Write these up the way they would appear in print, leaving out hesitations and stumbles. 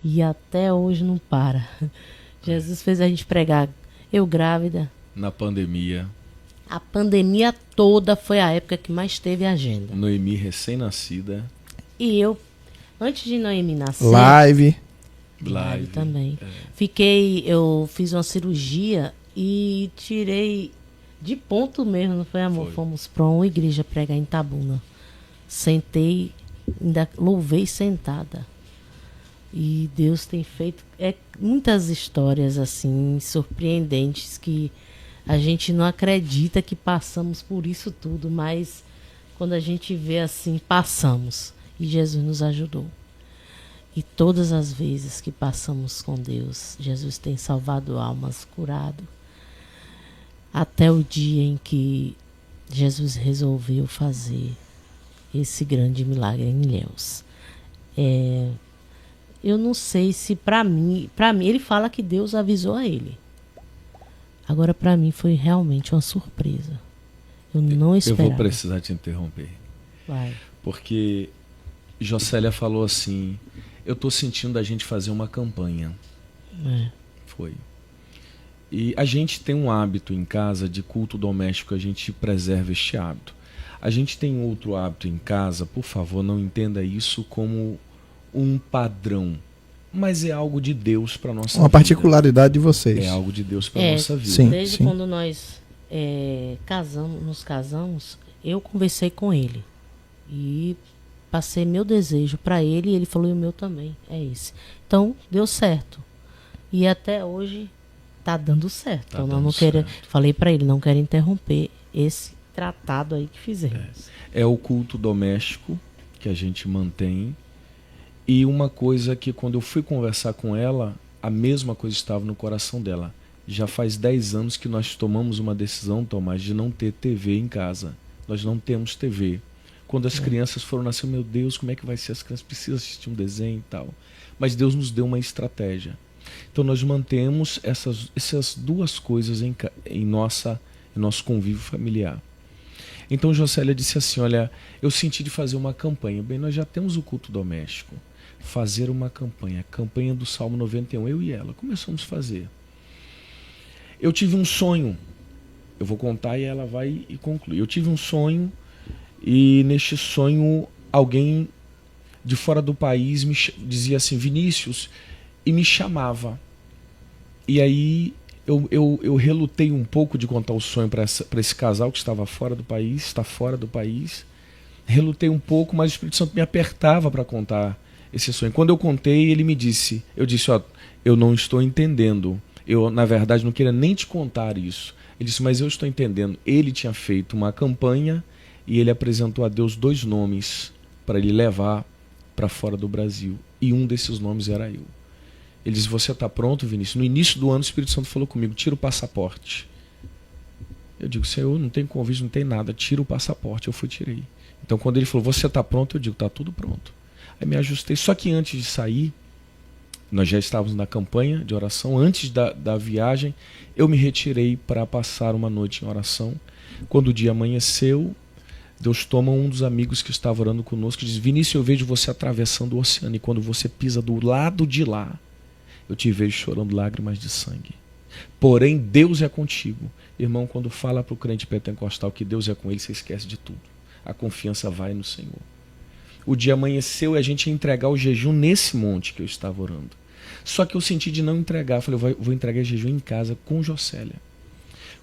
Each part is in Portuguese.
E até hoje não para. Jesus fez a gente pregar. Eu grávida. Na pandemia. A pandemia toda foi a época que mais teve agenda. Noemi recém-nascida. E eu, antes de Noemi nascer... Live também. É. Eu fiz uma cirurgia e tirei de ponto mesmo, não foi, amor? Foi. Fomos para uma igreja pregar em Itabuna. Sentei, ainda louvei sentada. E Deus tem feito muitas histórias assim, surpreendentes, que a gente não acredita que passamos por isso tudo, mas quando a gente vê assim, passamos. E Jesus nos ajudou. E todas as vezes que passamos com Deus, Jesus tem salvado almas, curado. Até o dia em que Jesus resolveu fazer esse grande milagre em Ilhéus. Eu não sei se para mim, ele fala que Deus avisou a ele. Agora para mim foi realmente uma surpresa. Eu não esperava. Eu vou precisar te interromper. Vai. Porque Jocélia falou assim, eu tô sentindo a gente fazer uma campanha. Foi. E a gente tem um hábito em casa de culto doméstico, a gente preserva este hábito. A gente tem outro hábito em casa, por favor, não entenda isso como um padrão, mas é algo de Deus para nossa vida. Uma particularidade de vocês. É algo de Deus para nossa vida. Sim, desde quando nós nos casamos, eu conversei com ele e passei meu desejo para ele e ele falou, e o meu também, é esse. Então, deu certo. E até hoje tá dando certo. Tá então, dando não quero, certo. falei para ele, não quero interromper esse tratado aí que fizemos. É o culto doméstico que a gente mantém. E uma coisa que quando eu fui conversar com ela, a mesma coisa estava no coração dela. Já faz 10 anos que nós tomamos uma decisão, Tomás, de não ter TV em casa. Nós não temos TV. Quando as crianças foram nascer, meu Deus, como é que vai ser? As crianças precisam assistir um desenho e tal. Mas Deus nos deu uma estratégia. Então nós mantemos essas duas coisas em nosso convívio familiar. Então Jocélia disse assim, olha, eu senti de fazer uma campanha. Bem, nós já temos o culto doméstico. Fazer uma campanha do Salmo 91, eu e ela, começamos a fazer. Eu tive um sonho, eu vou contar e ela vai e conclui. Eu tive um sonho e neste sonho alguém de fora do país me dizia assim, Vinícius, e me chamava. E aí eu relutei um pouco de contar o sonho para esse casal que estava fora do país, está fora do país. Relutei um pouco, mas o Espírito Santo me apertava para contar esse sonho. Quando eu contei, ele me disse, eu não estou entendendo. Eu, na verdade, não queria nem te contar isso. Ele disse, mas eu estou entendendo. Ele tinha feito uma campanha e ele apresentou a Deus 2 nomes para ele levar para fora do Brasil. E um desses nomes era eu. Ele disse, você está pronto, Vinícius? No início do ano, o Espírito Santo falou comigo, tira o passaporte. Eu digo, Senhor, não tem convite, não tem nada, tira o passaporte. Eu fui e tirei. Então, quando ele falou, você está pronto? Eu digo, está tudo pronto. Aí me ajustei. Só que antes de sair, nós já estávamos na campanha de oração. Antes da viagem, eu me retirei para passar uma noite em oração. Quando o dia amanheceu, Deus toma um dos amigos que estava orando conosco e diz, Vinícius, eu vejo você atravessando o oceano. E quando você pisa do lado de lá, eu te vejo chorando lágrimas de sangue. Porém, Deus é contigo. Irmão, quando fala para o crente pentecostal que Deus é com ele, você esquece de tudo. A confiança vai no Senhor. O dia amanheceu e a gente ia entregar o jejum nesse monte que eu estava orando. Só que eu senti de não entregar. Eu falei, vou entregar jejum em casa com Jocélia.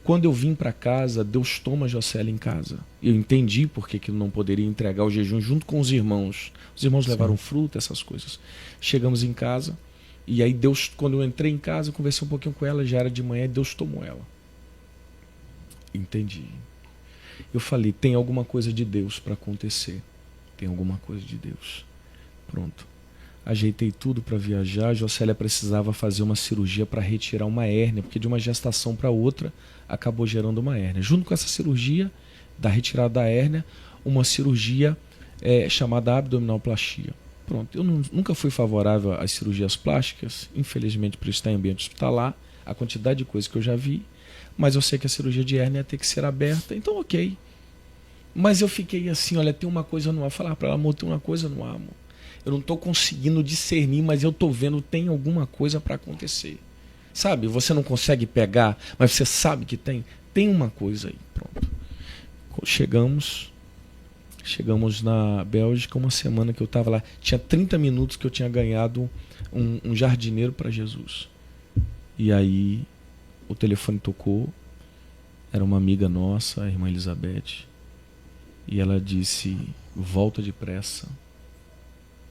Quando eu vim para casa, Deus toma Jocélia em casa. Eu entendi porque que eu não poderia entregar o jejum junto com os irmãos. Os irmãos levaram fruta, essas coisas. Chegamos em casa e aí Deus, quando eu entrei em casa, eu conversei um pouquinho com ela, já era de manhã e Deus tomou ela. Entendi. Eu falei, tem alguma coisa de Deus para acontecer. Tem alguma coisa de Deus. Pronto. Ajeitei tudo para viajar. A Jocélia precisava fazer uma cirurgia para retirar uma hérnia, porque de uma gestação para outra acabou gerando uma hérnia. Junto com essa cirurgia, da retirada da hérnia, uma cirurgia chamada abdominoplastia. Pronto. Eu nunca fui favorável às cirurgias plásticas, infelizmente por estar em ambiente hospitalar, a quantidade de coisas que eu já vi, mas eu sei que a cirurgia de hérnia ia ter que ser aberta, então ok. Mas eu fiquei assim, olha, tem uma coisa no ar. Falar para ela, amor, tem uma coisa no ar, amor. Eu não estou conseguindo discernir, mas eu estou vendo tem alguma coisa para acontecer. Sabe? Você não consegue pegar, mas você sabe que tem. Tem uma coisa aí. Pronto. Chegamos na Bélgica, uma semana que eu estava lá. Tinha 30 minutos que eu tinha ganhado um jardineiro para Jesus. E aí o telefone tocou. Era uma amiga nossa, a irmã Elizabeth. E ela disse, volta depressa,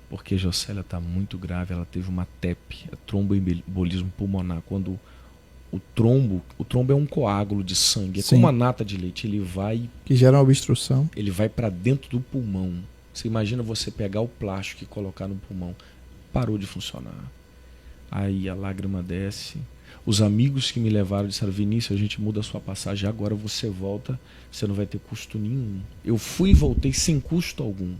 porque Jocélia está muito grave. Ela teve uma TEP, tromboembolismo pulmonar. Quando o trombo é um coágulo de sangue, é como a nata de leite, ele vai... Que gera uma obstrução. Ele vai para dentro do pulmão. Você imagina você pegar o plástico e colocar no pulmão. Parou de funcionar. Aí a lágrima desce. Os amigos que me levaram disseram, Vinícius, a gente muda a sua passagem, agora você volta, você não vai ter custo nenhum. Eu fui e voltei sem custo algum.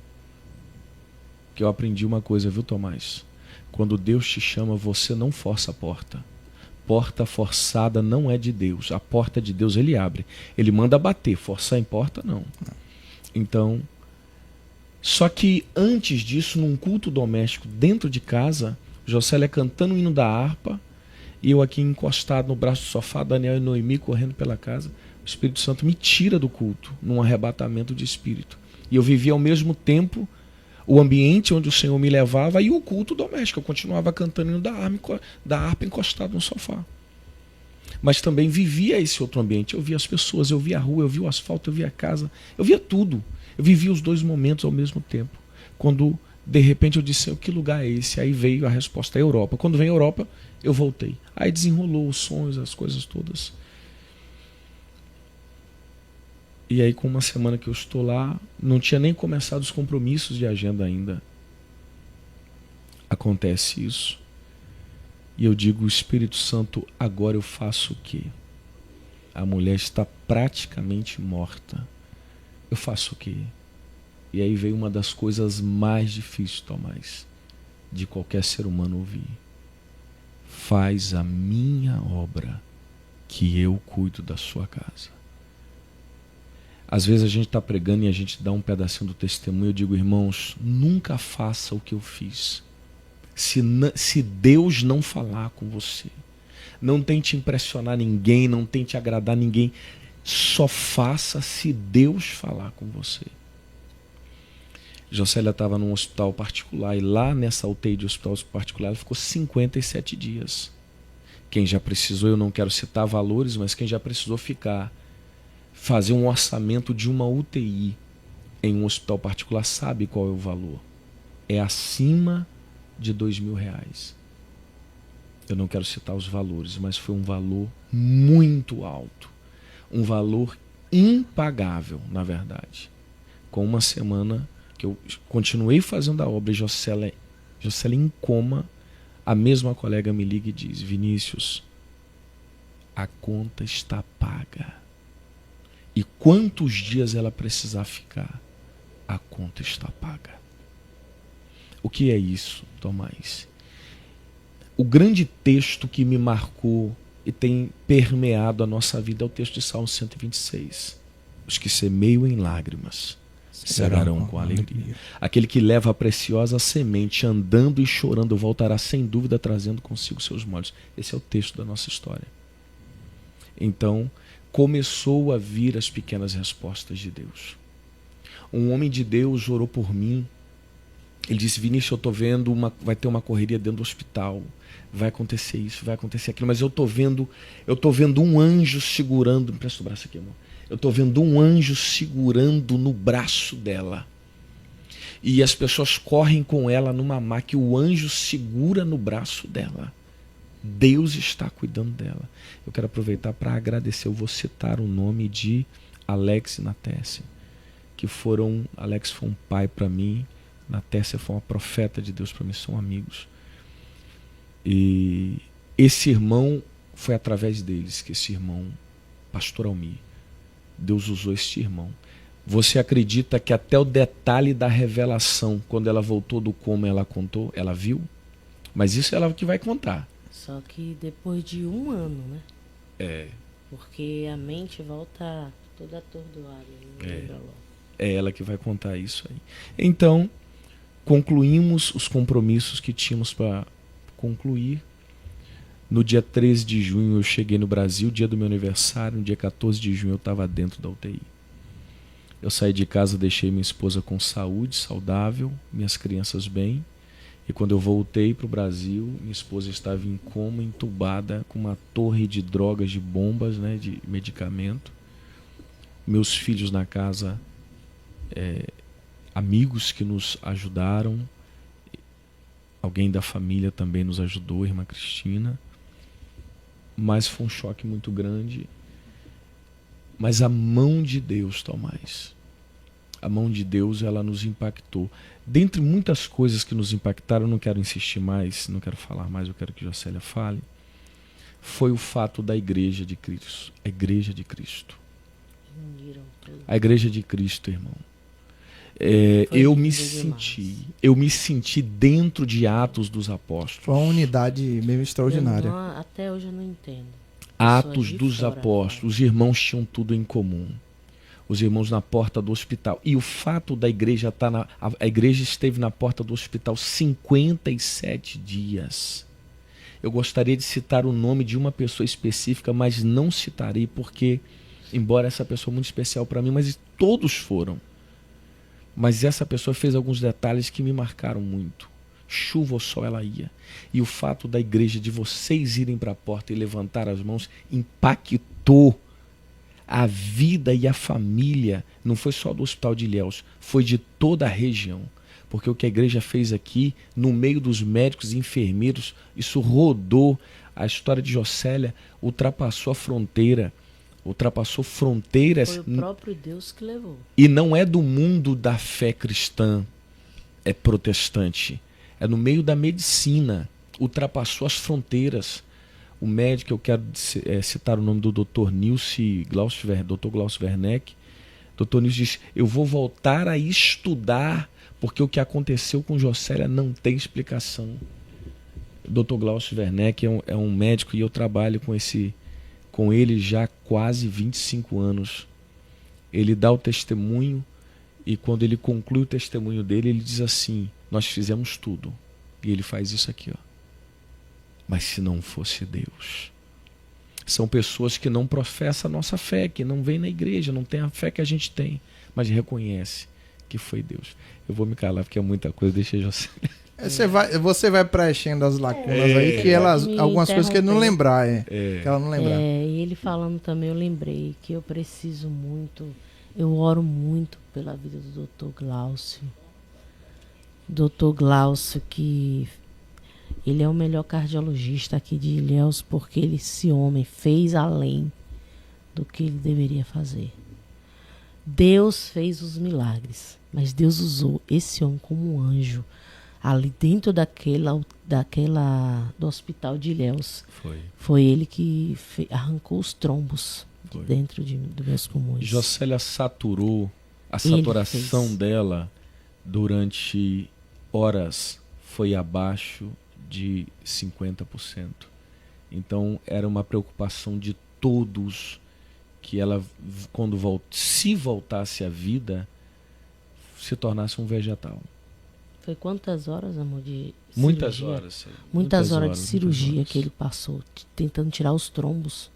Que eu aprendi uma coisa, viu, Tomás? Quando Deus te chama, você não força a porta. Porta forçada não é de Deus. A porta de Deus ele abre. Ele manda bater, forçar em porta não. Então, só que antes disso, num culto doméstico dentro de casa, Jocélia cantando o hino da harpa, e eu aqui encostado no braço do sofá, Daniel e Noemi correndo pela casa. O Espírito Santo me tira do culto, num arrebatamento de espírito. E eu vivia ao mesmo tempo o ambiente onde o Senhor me levava e o culto doméstico. Eu continuava cantando o hino da harpa encostado no sofá. Mas também vivia esse outro ambiente. Eu via as pessoas, eu via a rua, eu via o asfalto, eu via a casa. Eu via tudo. Eu vivia os dois momentos ao mesmo tempo. Quando, de repente, eu disse, que lugar é esse? Aí veio a resposta, a Europa. Quando vem a Europa, eu voltei. Aí desenrolou os sonhos, as coisas todas. E aí, com uma semana que eu estou lá, não tinha nem começado os compromissos de agenda ainda. Acontece isso. E eu digo, Espírito Santo, agora eu faço o quê? A mulher está praticamente morta. Eu faço o quê? E aí veio uma das coisas mais difíceis, Tomás, de qualquer ser humano ouvir. Faz a minha obra, que eu cuido da sua casa. Às vezes a gente está pregando e a gente dá um pedacinho do testemunho. Eu digo, irmãos, nunca faça o que eu fiz. Se Deus não falar com você, não tente impressionar ninguém, não tente agradar ninguém. Só faça se Deus falar com você. Jocélia estava num hospital particular e lá nessa UTI de hospital particular ela ficou 57 dias. Quem já precisou, eu não quero citar valores, mas quem já precisou fazer um orçamento de uma UTI em um hospital particular sabe qual é o valor. É acima de R$2.000. Eu não quero citar os valores, mas foi um valor muito alto. Um valor impagável, na verdade. Com uma semana que eu continuei fazendo a obra e Jocélia em coma, a mesma colega me liga e diz, Vinícius, a conta está paga. E quantos dias ela precisar ficar, a conta está paga. O que é isso, Tomás? O grande texto que me marcou e tem permeado a nossa vida é o texto de Salmo 126. Os que semeiam em lágrimas cegarão com alegria. Aquele que leva a preciosa semente, andando e chorando, voltará sem dúvida trazendo consigo seus molhos. Esse é o texto da nossa história. Então, começou a vir as pequenas respostas de Deus. Um homem de Deus orou por mim. Ele disse, Vinícius, eu estou vendo, vai ter uma correria dentro do hospital. Vai acontecer isso, vai acontecer aquilo. Mas eu estou vendo um anjo segurando... Me presta o braço aqui, amor. Eu estou vendo um anjo segurando no braço dela. E as pessoas correm com ela numa maca e o anjo segura no braço dela. Deus está cuidando dela. Eu quero aproveitar para agradecer. Eu vou citar o nome de Alex e Natécia, que Alex foi um pai para mim, Natécia foi uma profeta de Deus para mim, são amigos. E esse irmão, foi através deles que esse irmão, pastor Almir, Deus usou este irmão. Você acredita que até o detalhe da revelação, quando ela voltou do coma, ela contou, ela viu? Mas isso é ela que vai contar. Só que depois de 1 ano, né? É. Porque a mente volta toda atordoada. É ela que vai contar isso aí. Então, concluímos os compromissos que tínhamos para concluir. No dia 13 de junho eu cheguei no Brasil, dia do meu aniversário. No dia 14 de junho eu estava dentro da UTI. Eu saí de casa, deixei minha esposa com saúde, saudável, minhas crianças bem. E quando eu voltei para o Brasil, minha esposa estava em coma, entubada, com uma torre de drogas, de bombas, né, de medicamento. Meus filhos na casa, amigos que nos ajudaram. Alguém da família também nos ajudou, a irmã Cristina. Mas foi um choque muito grande. Mas a mão de Deus, Tomás, a mão de Deus, ela nos impactou. Dentre muitas coisas que nos impactaram, eu não quero insistir mais, não quero falar mais, eu quero que Jocélia fale, foi o fato da Igreja de Cristo. A Igreja de Cristo. A Igreja de Cristo, irmão. Eu me senti dentro de Atos dos Apóstolos. Foi uma unidade meio extraordinária. Até hoje eu não entendo. Atos dos Apóstolos, os irmãos tinham tudo em comum. Os irmãos na porta do hospital. E o fato da igreja estar a igreja esteve na porta do hospital 57 dias. Eu gostaria de citar o nome de uma pessoa específica, mas não citarei porque, embora essa pessoa muito especial para mim, mas todos foram. Mas essa pessoa fez alguns detalhes que me marcaram muito. Chuva ou sol, ela ia. E o fato da igreja, de vocês irem para a porta e levantar as mãos, impactou a vida e a família. Não foi só do Hospital de Ilhéus, foi de toda a região. Porque o que a igreja fez aqui, no meio dos médicos e enfermeiros, isso rodou. A história de Jocélia ultrapassou a fronteira. Ultrapassou fronteiras. Foi o próprio Deus que levou. E não é do mundo da fé cristã, é protestante. É no meio da medicina. Ultrapassou as fronteiras. O médico, eu quero citar o nome do Dr. Nilce Glaucio Werneck. Dr. Nilce diz, eu vou voltar a estudar, porque o que aconteceu com Jocélia não tem explicação. Dr. Glaucio Werneck é um médico e eu trabalho com ele já há quase 25 anos. Ele dá o testemunho e quando ele conclui o testemunho dele, ele diz assim, nós fizemos tudo. E ele faz isso aqui, ó. Mas se não fosse Deus. São pessoas que não professam a nossa fé, que não vêm na igreja, não tem a fé que a gente tem, mas reconhece que foi Deus. Eu vou me calar porque é muita coisa, deixa eu já... Você vai preenchendo as lacunas aí, que algumas coisas que ele não lembrar, que ela não lembrar. E ele falando também, eu lembrei que eu preciso muito, eu oro muito pela vida do Dr. Glaucio. Dr. Glaucio, que ele é o melhor cardiologista aqui de Ilhéus, porque esse homem fez além do que ele deveria fazer. Deus fez os milagres, mas Deus usou esse homem como um anjo ali dentro do hospital de Ilhéus. Foi ele que arrancou os trombos dentro dos meus pulmões. Jocélia saturou, a saturação dela durante horas foi abaixo de 50%. Então era uma preocupação de todos que ela, se voltasse à vida, se tornasse um vegetal. Foi quantas horas, amor, de muitas cirurgia? Horas. Muitas horas de cirurgia que ele passou, tentando tirar os trombos.